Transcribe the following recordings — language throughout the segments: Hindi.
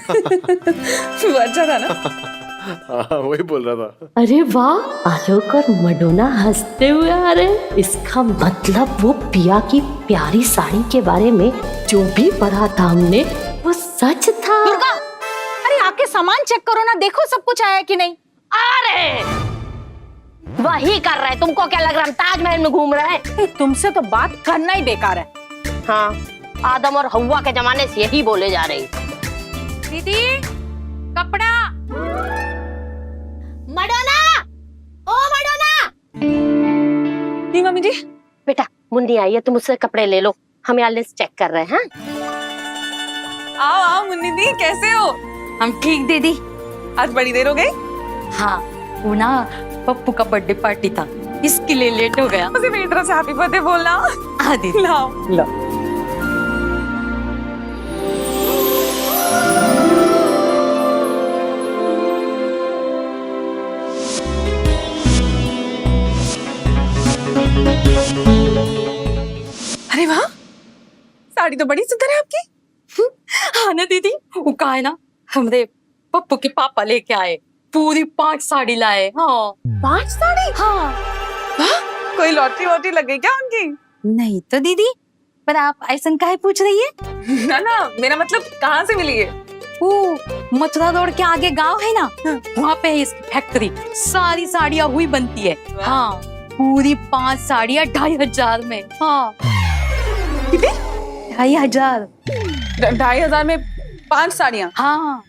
वो अच्छा था ना? हाँ वही बोल रहा था। अरे वाह, आलोक और मडोना हंसते हुए आ रहे। इसका मतलब वो पिया की प्यारी साड़ी के बारे में जो भी पढ़ा था हमने वो सच था। दुर्गा, अरे आके सामान चेक करो ना, देखो सब कुछ आया कि नहीं। अरे वही कर रहे, तुमको क्या लग रहा है हम ताजमहल में घूम रहे हैं? तुमसे तो बात करना ही बेकार है। हाँ, आदम और हव्वा के जमाने से यही बोले जा रही। दीदी कपड़ा। मडोना, ओ मडोना। जी मम्मी जी। बेटा मुन्नी आई है, तुम उससे कपड़े ले लो, हम यहाँ लिस्ट चेक कर रहे हैं। आओ आओ मुन्नी दी, कैसे हो? हम ठीक दीदी। आज बड़ी देर हो गई। हाँ, वो ना पप्पू का बर्थडे पार्टी था, इसके लिए लेट हो गया। मुझे मेरी तरफ से हैप्पी बर्थडे बोलना। हाँ दीदी। लाओ लो। अरे वाह, साड़ी तो बड़ी सुंदर है आपकी। हाँ ना दीदी, वो कहा है ना, हमरे पप्पू के पापा लेके आए, पूरी 5 साड़ी लाए। हाँ 5 साड़ी? हाँ। वाह, कोई लॉटरी वॉटरी लग गई क्या उनकी? नहीं तो दीदी, पर आप ऐसा काहे पूछ रही है? ना ना, मेरा मतलब कहाँ से मिली है? वो मथुरा रोड के आगे गांव है ना, वहाँ पे है इसकी फैक्ट्री, सारी साड़ियाँ हुई बनती है। हाँ, पूरी 5 साड़ियाँ 2500 में। हाँ कितने? 2500। 2500 में 5 साड़ियाँ? हाँ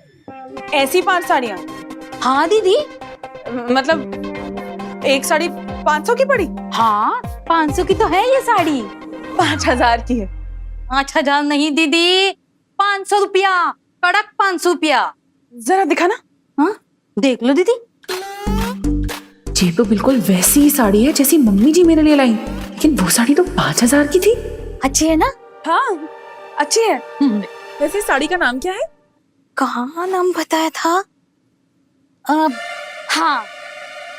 ऐसी 5 साड़ियाँ? हाँ दीदी। मतलब एक साड़ी 500 की पड़ी? हाँ 500 की तो है ये साड़ी। 5000 की है। 5000 नहीं दीदी, 500 रुपया, कड़क 500 रुपया। जरा दिखाना। हाँ देख लो दीदी। ये तो बिल्कुल वैसी ही साड़ी है जैसी मम्मी जी मेरे लिए लाई, लेकिन वो साड़ी तो 5000 की थी। अच्छी है ना? हाँ अच्छी है। वैसे साड़ी का नाम क्या है? कहाँ नाम बताया था? हाँ,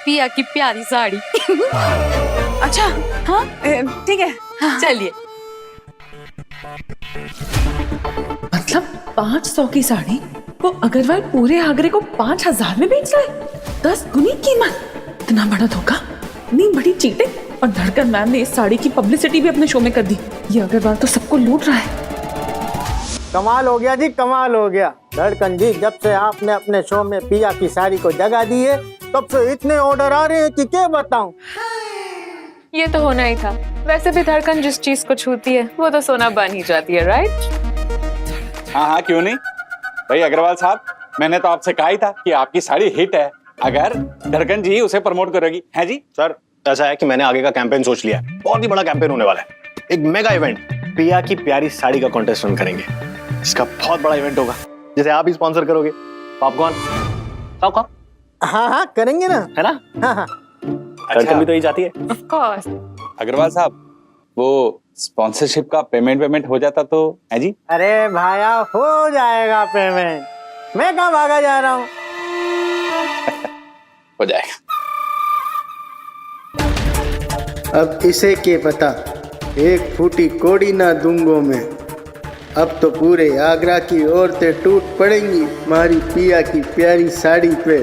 पिया की प्यारी साड़ी। अच्छा हाँ ठीक है। चलिए। मतलब 500 की साड़ी वो अग्रवाल पूरे आगरे को 5000 में बेच रहा है। 10 गुनी कीमत। इतना बड़ा धोखा, इतनी बड़ी चीटिंग। और धड़कन मैम ने इस साड़ी की पब्लिसिटी भी अपने शो में कर दी। ये अग्रवाल तो सबको लूट रहा है। कमाल हो गया जी, कमाल हो गया। धड़कन जी, जब से आपने अपने शो में पिया की साड़ी को जगह दी है तब से इतने ऑर्डर आ रहे हैं कि क्या बताऊं। ये तो होना ही था। वैसे भी धड़कन जिस चीज को छूती है वो तो सोना बन ही जाती है, राइट? हाँ हाँ क्यों नहीं भाई अग्रवाल साहब, मैंने तो आपसे कहा ही था कि आपकी साड़ी हिट है, अगर धड़कन जी उसे प्रमोट करेगी। है जी सर ऐसा है कि मैंने आगे का कैंपेन सोच लिया है। बहुत ही बड़ा कैंपेन होने वाला है। एक मेगा इवेंट, पिया की प्यारी साड़ी का कॉन्टेस्ट रन करेंगे। इसका बहुत बड़ा इवेंट होगा, जिसे आप ही स्पॉन्सर करोगे। Popcorn popcorn. हाँ हाँ करेंगे ना, है ना? हाँ हाँ। धड़कन भी तो ही चाहती है। Of course. अग्रवाल साहब, वो स्पॉन्सरशिप का पेमेंट हो जाता तो। है जी? अरे भाया हो जाएगा पेमेंट, मैं कहाँ भागा जा रहा हूँ। हो जाएगा। अब इसे के पता, एक फूटी कोड़ी ना दूंगों में। अब तो पूरे आगरा की औरतें टूट पड़ेंगी मारी पिया की प्यारी साड़ी पे,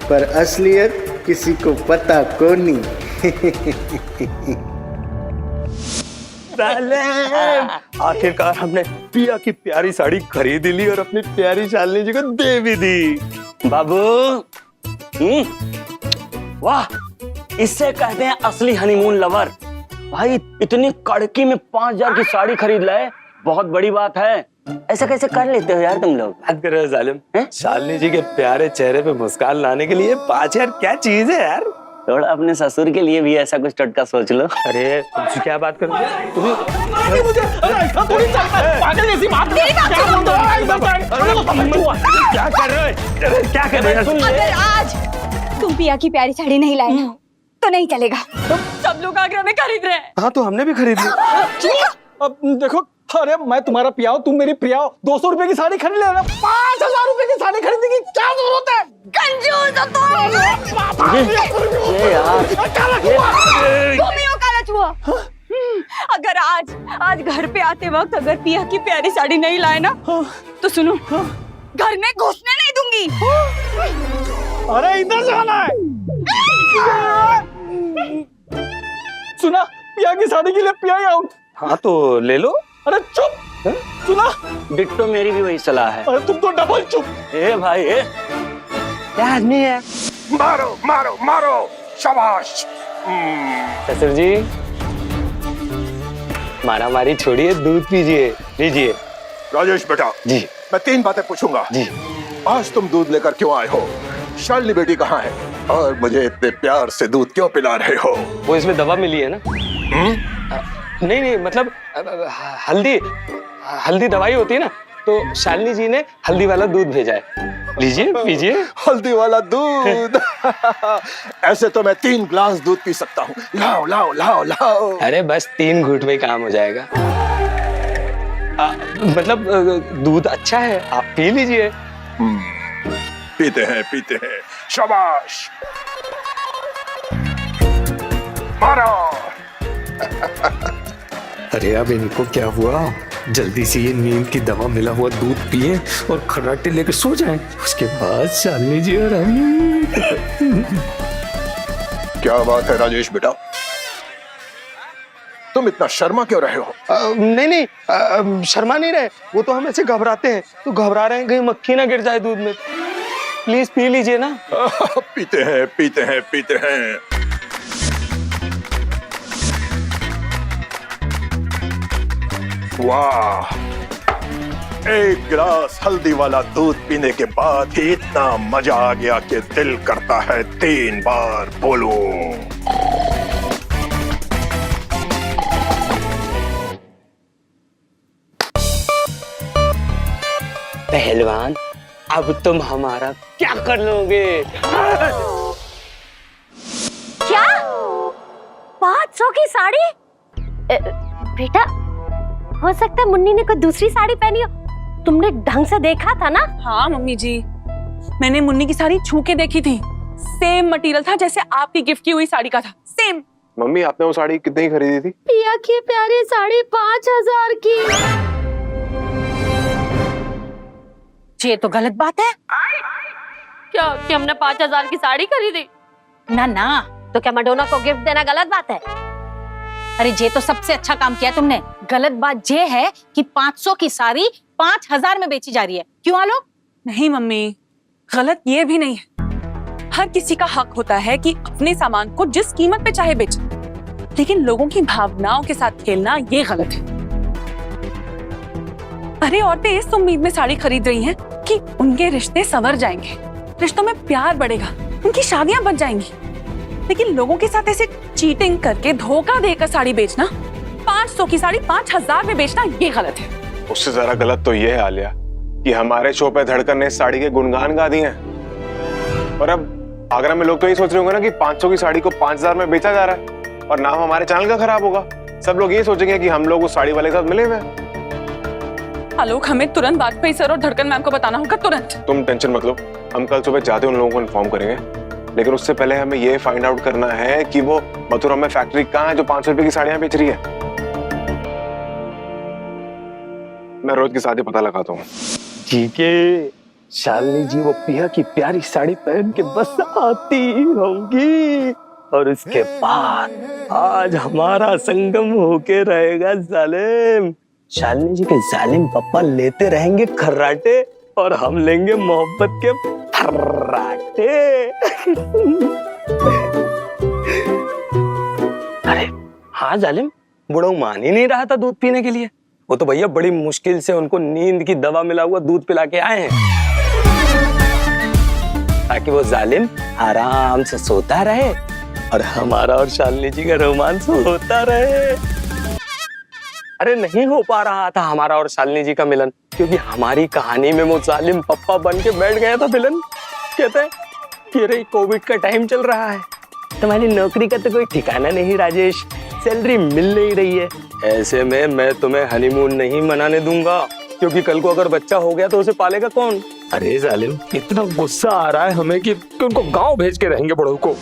पर असलियत किसी को पता कोनी। आखिरकार हमने पिया की प्यारी साड़ी खरीद ली और अपनी प्यारी शालिनी जी को दे भी दी। बाबू वाह, इससे कहते हैं असली हनीमून लवर। भाई इतनी कड़की में 5000 की साड़ी खरीद लाए, बहुत बड़ी बात है। ऐसा कैसे कर लेते हो यार तुम लोग? बात कर रहे हो जालिम? शालिनी जी के प्यारे चेहरे पे मुस्कान लाने के लिए 5000 क्या चीज है यार। थोड़ा अपने ससुर के लिए भी ऐसा कुछ टटका सोच लो। अरे तुमसे क्या बात कर रहे हो? क्या कर रहे हो? क्या कर रहे हो? अगर आज तुम पिया की प्यारी साड़ी नहीं लाए ना तो नहीं चलेगा। सब लोग आगरा में खरीद रहे हैं। हाँ तो हमने भी खरीद ली। अब देखो, अरे मैं तुम्हारा पिया हूँ, तुम मेरी प्रिया हो। 200 रुपए की साड़ी खरीद लेना, 5000 रुपए की साड़ी खरीदने की क्या जरूरत है? कंजूस हो तुम। ये यार तुम ही हो काला चूहा। अगर आज घर पे आते वक्त अगर पिया की प्यारी साड़ी नहीं लाए ना तो सुनो, घर में घुसने नहीं दूंगी। अरे इधर से आना है। सुना, पिया की साड़ी के लिए पिया ही आउट। हाँ तो ले लो। अरे चुप। सुना, डिट्टो मेरी भी वही सलाह है। अरे तुम तो डबल चुप। ए भाई ए, क्या आदमी है? मारो मारो मारो, शाबाश। ससुर जी, मारा मारी छोड़िए, दूध पीजिए, लीजिए। राजेश बेटा जी। मैं 3 बातें पूछूंगा। जी। आज तुम दूध लेकर क्यों आए हो? शालिनी बेटी कहाँ है? और मुझे इतने प्यार से दूध क्यों पिला रहे हो? वो इसमें दवा मिली है ना? नहीं नहीं, मतलब हल्दी दवाई होती है ना, तो शालिनी जी ने हल्दी वाला दूध भेजा है। लीजिए, पीजिए। हल्दी वाला दूध। ऐसे तो मैं 3 ग्लास दूध पी सकता हूँ। लाओ लाओ लाओ लाओ। अरे बस 3 घूंट में काम हो जाएगा। मतलब दूध अच्छा है, आप पी लीजिए। पीते हैं, शाबाश। मारो। अरे अब इनको क्या हुआ? जल्दी से ये नींद की दवा मिला हुआ दूध पिए और खर्राटे लेकर सो जाएं। उसके बाद शालिनी जी और हम। क्या बात है राजेश बेटा, तुम इतना शर्मा क्यों रहे हो? नहीं, शर्मा नहीं रहे, वो तो हम ऐसे घबराते हैं, तो घबरा रहे हैं कहीं मक्खी ना गिर जाए दूध में। प्लीज पी लीजिए ना। पीते हैं। वाह, 1 गिलास हल्दी वाला दूध पीने के बाद ही इतना मजा आ गया कि दिल करता है 3 बार बोलूं। पहलवान, अब तुम हमारा क्या कर लोगे? क्या 500 की साड़ी? बेटा, हो सकता है मुन्नी ने कोई दूसरी साड़ी पहनी हो। तुमने ढंग से देखा था ना? हाँ मम्मी जी, मैंने मुन्नी की साड़ी छू के देखी थी। सेम मटेरियल था जैसे आपकी गिफ्ट की हुई साड़ी का था, सेम। मम्मी, आपने वो साड़ी कितने की खरीदी थी? पिया की प्यारी साड़ी 5000 की। ये तो गलत बात है। क्या कि हमने 5000 की साड़ी खरीदी? ना, तो क्या मैडोना को गिफ्ट देना गलत बात है? अरे ये तो सबसे अच्छा काम किया तुमने। गलत बात ये है कि 500 की साड़ी 5000 में बेची जा रही है। क्यों आलोक? नहीं मम्मी, गलत ये भी नहीं है। हर किसी का हक होता है कि अपने सामान को जिस कीमत पे चाहे बेचे, लेकिन लोगों की भावनाओं के साथ खेलना ये गलत है। अरे औरतें इस उम्मीद में साड़ी खरीद रही हैं कि उनके रिश्ते संवर जाएंगे, रिश्तों में प्यार बढ़ेगा, उनकी शादियां बच जाएंगी। लेकिन लोगों के साथ ऐसे चीटिंग करके, धोखा देकर साड़ी बेचना, 500 की साड़ी 5000 में बेचना, ये गलत है। उससे जरा गलत तो ये है आलिया कि हमारे शो पे धड़कन ने इस साड़ी के गुणगान गा दिए हैं, और अब आगरा में लोग तो ये सोच रहे होंगे ना कि 500 की साड़ी को 5000 में बेचा जा रहा है और नाम हमारे चैनल का खराब होगा। सब लोग ये सोचेंगे कि हम लोग उस साड़ी वाले के साथ मिले हुए हैं। आलोक, हमें तुरंत वाजपेयी सर और धड़कन मैम को बताना होगा, तुरंत। तुम टेंशन मत लो, हम कल सुबह जाते उन लोगों को इन्फॉर्म करेंगे, लेकिन उससे पहले हमें ये फाइंड आउट करना है कि वो मथुरा में फैक्ट्री कहाँ है जो 500 रुपए की साड़ियां बेच रही है। मैं रोज के साथ ही पता लगाता हूँ। ठीक है, शालिनी जी वो पिया की प्यारी साड़ी पहन के बस आती होंगी और उसके बाद आज हमारा संगम होके रहेगा जालिम। शालिनी जी के जालिम पापा लेते रहेंगे खर्राटे और हम लेंगे मोहब्बत के फर्राटे। अरे हाँ जालिम, बुढ़ऊ मान ही नहीं रहा था दूध पीने के लिए। वो तो भैया बड़ी मुश्किल से उनको नींद की दवा मिला हुआ दूध पिला के आए हैं, ताकि वो जालिम आराम से सोता रहे और हमारा और शालिनी जी का रोमांस होता रहे। अरे नहीं हो पा रहा था हमारा और शालिनी जी का मिलन, क्योंकि हमारी कहानी में वो जालिम पप्पा बन के बैठ गया था विलन। कहते हैं कि अरे कोविड का टाइम चल रहा है, तुम्हारी नौकरी का तो कोई ठिकाना नहीं राजेश, सैलरी मिल नहीं रही है, ऐसे में मैं तुम्हें हनीमून नहीं मनाने दूंगा, क्योंकि कल को अगर बच्चा हो गया तो उसे पालेगा कौन। अरे जालिम, इतना गुस्सा आ रहा है हमें कि उनको गांव भेज के रहेंगे बड़ों को।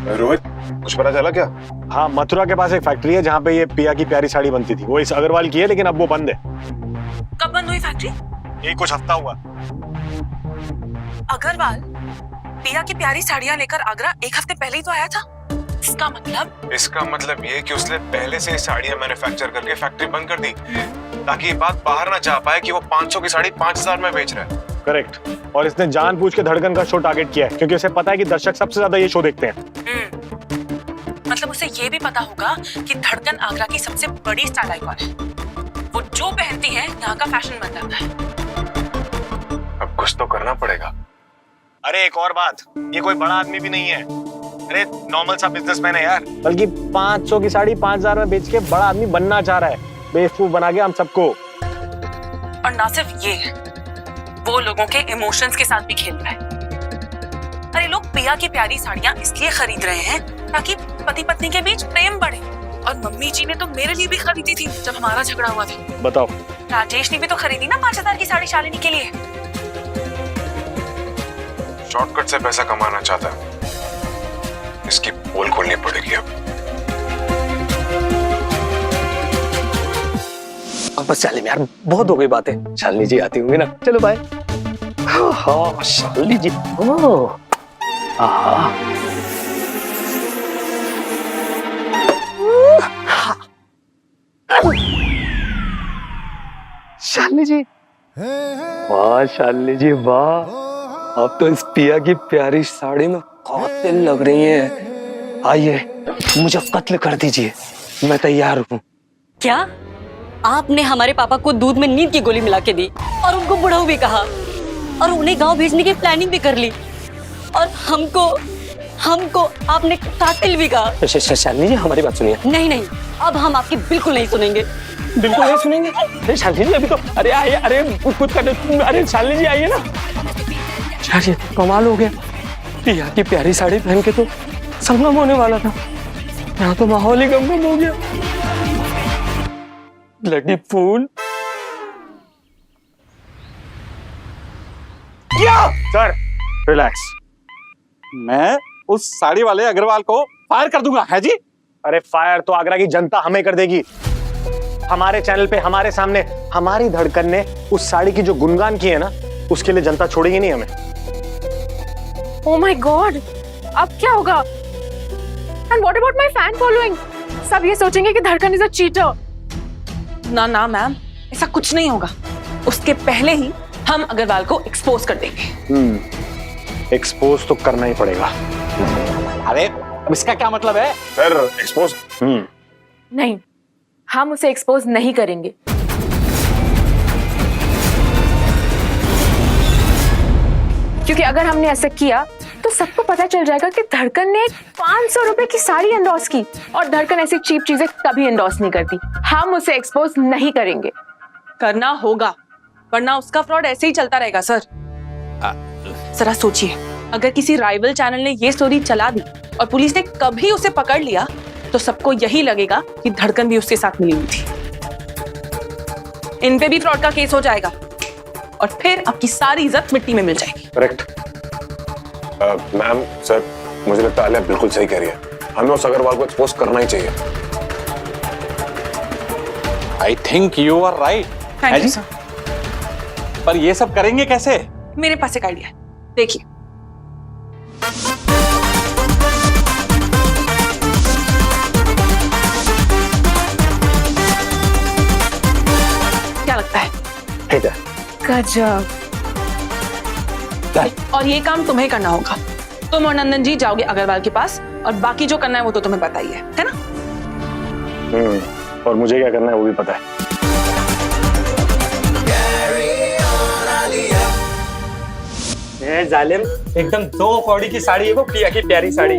रोहित, कुछ पता चला क्या? हाँ, मथुरा के पास एक फैक्ट्री है जहाँ पे ये पिया की प्यारी साड़ी बनती थी। वो इस अग्रवाल की है, लेकिन अब वो बंद है। कब बंद हुई फैक्ट्री? ये कुछ हफ्ता हुआ। अग्रवाल पिया की प्यारी साड़ियां लेकर आगरा एक हफ्ते पहले ही तो आया था। इसका मतलब ये कि उसने पहले से साड़ियां मैन्युफैक्चर करके फैक्ट्री बंद कर दी ताकि ये बात बाहर ना जा पाए कि वो 500 की साड़ी 5000 में बेच रहा है। करेक्ट। और इसने जानबूझ के धड़कन का शो टारगेट किया है क्योंकि उसे पता है कि दर्शक सबसे ज्यादा ये शो देखते हैं। मतलब उसे ये भी पता होगा कि धड़कन आगरा की सबसे बड़ी स्टाइल आइकॉन है। वो जो पहनती है यहाँ का फैशन बन जाता है। अब कुछ तो करना पड़ेगा। अरे एक और बात, ये कोई बड़ा आदमी भी नहीं है। अरे नॉर्मल सा बिजनेसमैन है यार, बल्कि 500 की साड़ी 5000 में बेच के बड़ा आदमी बनना चाह रहा है। बेवकूफ बना गया हम सबको। और ना सिर्फ ये, वो लोगों के इमोशंस के साथ भी खेल रहा है। अरे लोग पिया की प्यारी साड़ियां इसलिए खरीद रहे हैं ताकि पति पत्नी के बीच प्रेम बढ़े। और मम्मी जी ने तो मेरे लिए भी खरीदी थी जब हमारा झगड़ा हुआ था। बताओ। राजेश ने भी तो खरीदी ना 5000 की साड़ी शालिनी के लिए। शॉर्टकट से पैसा कमाना चाहता है, इसकी पोल खोलनी पड़ेगी अब। अब बस शालिनी यार, बहुत हो गई बातें। शालिनी जी आती होंगी ना, चलो बाय। हाँ शालिनी जी, ओह शालिनी जी, वाह शालिनी जी वाह, आप तो इस पिया की प्यारी साड़ी में कातिल लग रही है। आइए मुझे कत्ल कर दीजिए, मैं तैयार हूँ। क्या आपने हमारे पापा को दूध में नींद की गोली मिला के दी और उनको बुढ़ाऊ भी कहा और उन्हें गांव भेजने की प्लानिंग भी कर ली और हमको आपने कातिल भी कहा? शालिनी जी हमारी बात सुनिए। नहीं नहीं, अब हम आपकी बिल्कुल नहीं सुनेंगे। बिल्कुल नहीं सुनेंगे? अरे शालिनी जी अभी तो, अरे आइए, अरे कुछ कर, अरे शालिनी जी आइए ना। यार ये तो कमाल हो गया, पिया की प्यारी साड़ी पहन के तो संगम होने वाला था, यहाँ तो माहौल ही गम हो गया। Bloody fool. Sir relax. मैं उस साड़ी वाले अग्रवाल को फायर कर दूंगा, है जी? अरे फायर तो आगरा की जनता हमें कर देगी। हमारे चैनल पे हमारे सामने हमारी धड़कन ने उस साड़ी की जो गुणगान की है ना, उसके लिए जनता छोड़ेगी नहीं हमें। Oh my God! अब क्या होगा? And what about my fan following? सब ये सोचेंगे कि धड़कन इज अ चीटर। ना ना मैम, ऐसा कुछ नहीं होगा। उसके पहले ही हम अग्रवाल को एक्सपोज कर देंगे। एक्सपोज तो करना ही पड़ेगा। अरे अब इसका क्या मतलब है? Sir expose? नहीं, हम उसे एक्सपोज नहीं करेंगे। क्योंकि अगर हमने ऐसा किया तो सबको पता चल जाएगा कि धड़कन ने 500 रुपए की साड़ी एंडोर्स की और धड़कन ऐसी चीप चीजें कभी एंडोर्स नहीं करती। हम उसे एक्सपोज नहीं करेंगे। करना होगा, वरना उसका फ्रॉड ऐसे ही चलता रहेगा। सर जरा सोचिए, अगर किसी राइवल चैनल ने ये स्टोरी चला दी और पुलिस ने कभी उसे पकड़ लिया तो सबको यही लगेगा कि धड़कन भी उसके साथ मिली हुई थी। इन पे भी फ्रॉड का केस हो जाएगा और फिर आपकी सारी इज्जत मिट्टी में मिल जाएगी। करेक्ट। मैम सर, मुझे लगता है आलिया बिल्कुल सही कह रही है, हमें उस अग्रवाल को एक्सपोज करना ही चाहिए। I think you are right. Thank you sir. पर ये सब करेंगे कैसे? मेरे पास एक आइडिया है, देखिए। क्या लगता है? ठीक है। गजब। और ये काम तुम्हें करना होगा। तुम और नंदन जी जाओगे अग्रवाल के पास और बाकी जो करना है वो तो तुम्हें पता ही है ना? और मुझे क्या करना है वो भी पता है। जालिम, एकदम 2 कौड़ी की साड़ी है वो, पिया की प्यारी साड़ी।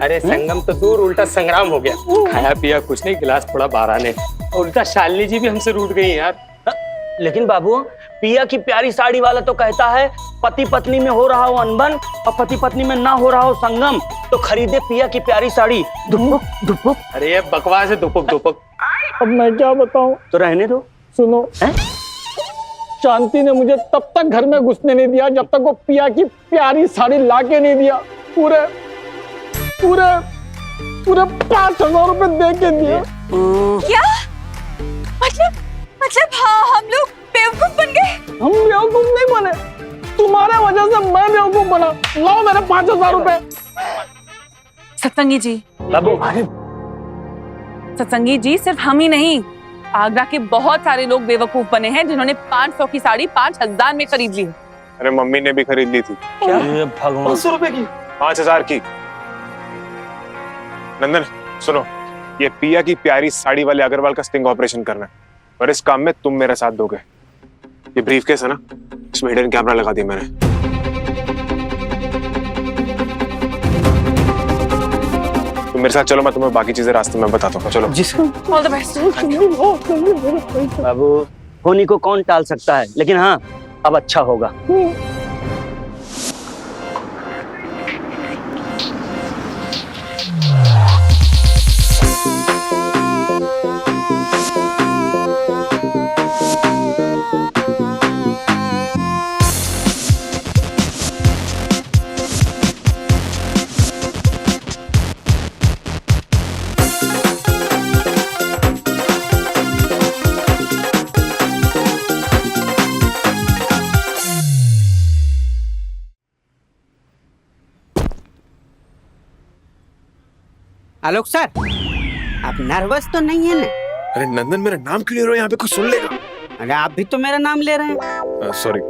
अरे संगम तो दूर, उल्टा संग्राम हो गया। खाया पिया कुछ नहीं, गिलास पड़ा 12 ने। उल्टा शालिनी जी भी हमसे रूठ गई यार। लेकिन बाबू, पिया की प्यारी साड़ी वाला तो कहता है पति पत्नी में हो रहा हो अनबन और पति पत्नी में ना हो रहा हो संगम, तो खरीदे पिया की प्यारी साड़ी। दुपुक दुपुक। अरे ये बकवास है, दुपुक दुपुक। अब मैं क्या बताऊं? तो रहने दो। सुनो, शांति ने मुझे तब तक घर में घुसने नहीं दिया जब तक वो पिया की प्यारी साड़ी लाके नहीं दिया। पूरे पूरे पूरे 5,000 रुपए दे के दिए। क्या मतलब हाँ, हम लोग बेवकूफ बन गए। हम बेवकूफ नहीं बने, तुम्हारे वजह से मैं बेवकूफ बना। लाओ मेरे 5,000 रुपए। सत्संगी जी, सत्संगी जी, सिर्फ हम ही नहीं, आगरा के बहुत सारे लोग बेवकूफ बने हैं जिन्होंने 500 की साड़ी 5,000 में खरीद ली। अरे मम्मी ने भी खरीद ली थी। क्या भगवान, 500 रुपए की, 5,000 की। नंदन सुनो, ये पिया की प्यारी साड़ी वाले अग्रवाल का स्टिंग ऑपरेशन करना है और इस काम में तुम मेरा साथ दोगे। ये ब्रीफकेस है ना, इसमें हिडन कैमरा लगा दी मैंने। तुम मेरे साथ चलो, मैं तुम्हें बाकी चीजें रास्ते में बताता हूँ। चलो। All the best. बाबू, होनी को कौन टाल सकता है, लेकिन हाँ अब अच्छा होगा। आलोक सर, आप नर्वस तो नहीं है ना? अरे नंदन, मेरा नाम क्यों ले रहे हो? यहाँ पे कुछ सुन लेगा। अरे आप भी तो मेरा नाम ले रहे हैं। सॉरी।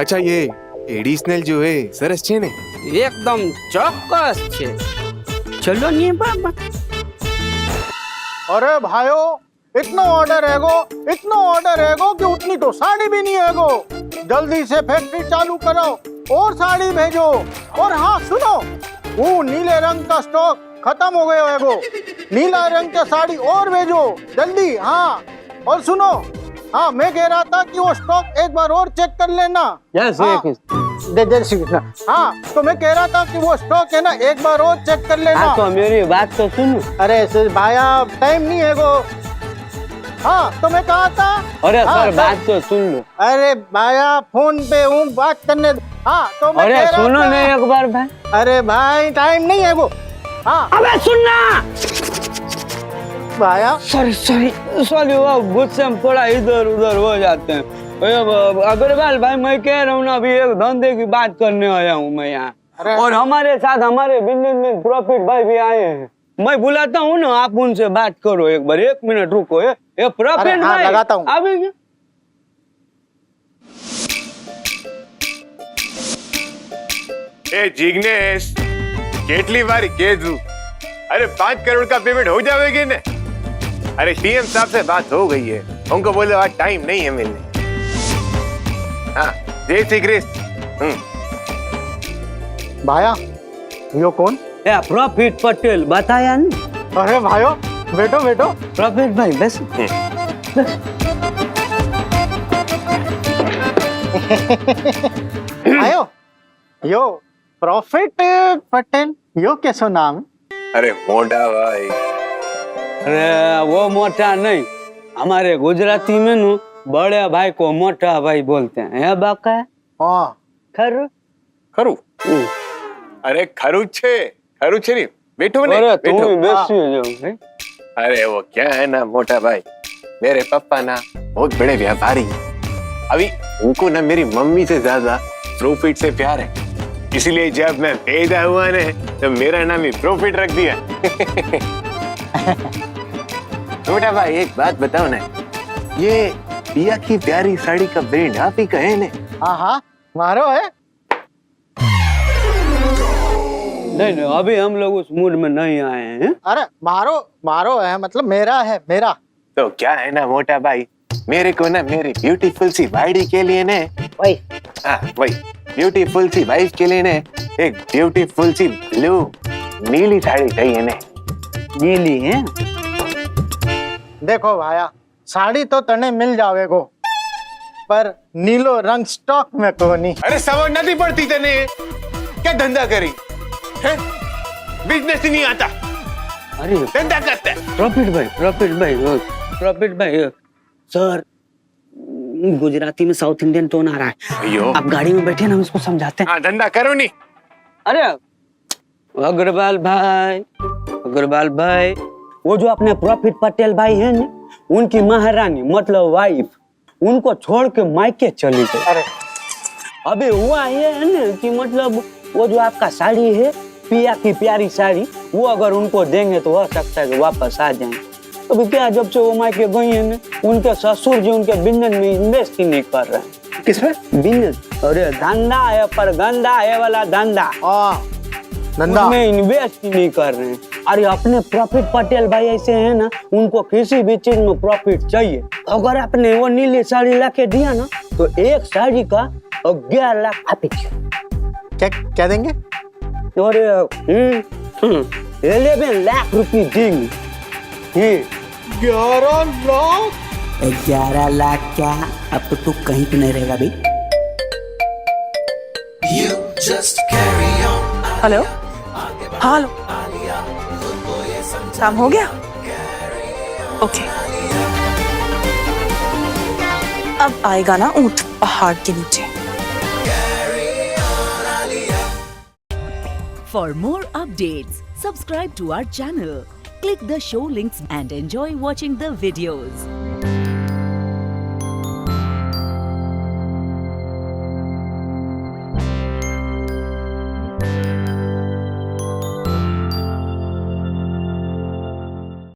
अच्छा, ये एडिशनल जो है सर अच्छे ने? एकदम चौकस छे। चलो नहीं बाबा। अरे भाइयों, इतना ऑर्डर है गो कि उतनी तो साड़ी भी नहीं है गो। जल्दी से फैक्ट्री चालू करो और साड़ी भेजो। और हाँ सुनो, वो नीले रंग का स्टॉक खत्म हो गया है गो। नीला रंग का साड़ी और भेजो जल्दी। हाँ, और सुनो, हाँ मैं कह रहा था कि वो स्टॉक एक बार और चेक कर लेना। जय श्री कृष्ण। हाँ, तो मैं कह रहा था कि वो स्टॉक है ना, एक बार और चेक कर लेना। तो मेरी बात तो सुनो। अरे भाया, टाइम नहीं है गो। हाँ, तो मैं कहा था। अरे सर, बात तो सुन लो। अरे भाया, फोन पे हूँ, बात करने। हाँ, तो मैं अरे सुनो नहीं एक बार भाई। अरे भाई, टाइम नहीं है वो। हाँ, अबे सुनना भाया। सॉरी वो गुस्से में थोड़ा इधर उधर हो जाते हैं। अग्रवाल भाई, मैं कह रहा हूँ ना, अभी एक धंधे की बात करने आया हूँ मैं यहाँ। और हमारे साथ हमारे बिजनेस में प्रॉफिट भाई भी आए हैं। मैं बुलाता हूँ ना, आप उनसे बात करो एक बार। 1 मिनट रुको। ये प्रॉफिट भाई लगाता हूँ। अभी जिग्नेश, કેટલી વારી કેજુ? अरे 5 करोड़ का पेमेंट हो जाएगी ना? अरे सीएम साहब से बात हो गई है, उनको बोले आज टाइम नहीं है मिलने। हाँ, जय श्री कृष्ण। भाया, यो कौन? प्रॉफिट पटेल, बताया ना? अरे भाइयों, बैठो बैठो। प्रॉफिट भाई बस। आयो, यो प्रॉफिट पटेल, यो कैसो नाम? अरे मोटा भाई। अरे वो मोटा नहीं, हमारे गुजराती में नु बड़े भाई को मोटा भाई बोलते हैं। है बाका? हाँ, खरू खरू। अरे खरू छे नहीं, बैठो ने। अरे तुम बेसी हो जाओ। अरे वो क्या है ना मोटा भाई, मेरे पापा ना बहुत बड़े व्यापारी हैं। अभी उनको ना मेरी मम्मी से ज्यादा प्रॉफिट से प्यार है, इसलिए जब मैं पैदा हुआ ने तो मेरा नाम ही प्रॉफिट रख दिया। छोटा भाई, एक बात बताओ ना, ये पिया की प्यारी साड़ी का ब्रांड आप ही का है ने? हाँ, मारो है। नहीं, अभी हम लोग उस मूड में नहीं आए हैं। अरे मारो है, मतलब मेरा है, मेरा। तो क्या है ना मोटा भाई, मेरे को ना मेरी ब्यूटीफुल सी वाइडी के लिए ने वही ब्यूटीफुल सी वाइफ के लिए ने एक ब्यूटीफुल सी ब्लू नीली साड़ी चाहिए ने। नीली है? देखो भाया, साड़ी तो तने मिल जावेगो, पर नीलो रंग स्टॉक में कोनी। अरे समझ नहीं पड़ती तने, क्या धंधा करी है? बिजनेस ही नहीं आता। अरे धंधा करता है। प्रॉफिट भाई सर, गुजराती में साउथ इंडियन टोन आ रहा है। आप गाड़ी में बैठे ना, हम इसको समझाते हैं। हाँ, धंधा करो नहीं। अरे अग्रवाल भाई, वो जो अपने प्रॉफिट पटेल भाई हैं ना, उनकी महारानी मतलब वाइफ, उनको छोड़ के मायके चली गई। अरे अभी हुआ ये है ना कि मतलब वो जो आपका साड़ी है, पिया की प्यारी साड़ी, वो अगर उनको देंगे तो हो सकता है कि वापस आ जाएंगे। अभी क्या, जब से वो मायके गई है ना, उनके ससुर जी उनके बिजनेस में इन्वेस्ट ही नहीं कर रहे हैं। किसमें? बिजनेस, अरे धंधा है पर गंदा है वाला धंधा, उसमें इन्वेस्ट ही नहीं कर रहे हैं। अरे अपने प्रॉफिट पटेल भाई ऐसे हैं ना, उनको किसी भी चीज में प्रॉफिट चाहिए। अगर आपने वो नीली साड़ी लाके दिया ना, तो एक साड़ी का 11 लाख आप क्या क्या देंगे? और 11 लाख रुपए देंगे। 11 लाख? 11 लाख क्या, अब तो तू कहीं पे नहीं रहेगा भाई। हेलो, हाँ हेलो, काम हो गया? ओके, अब आएगा ना ऊंट पहाड़ के नीचे। For more updates, subscribe to our channel, click the show links and enjoy watching the videos.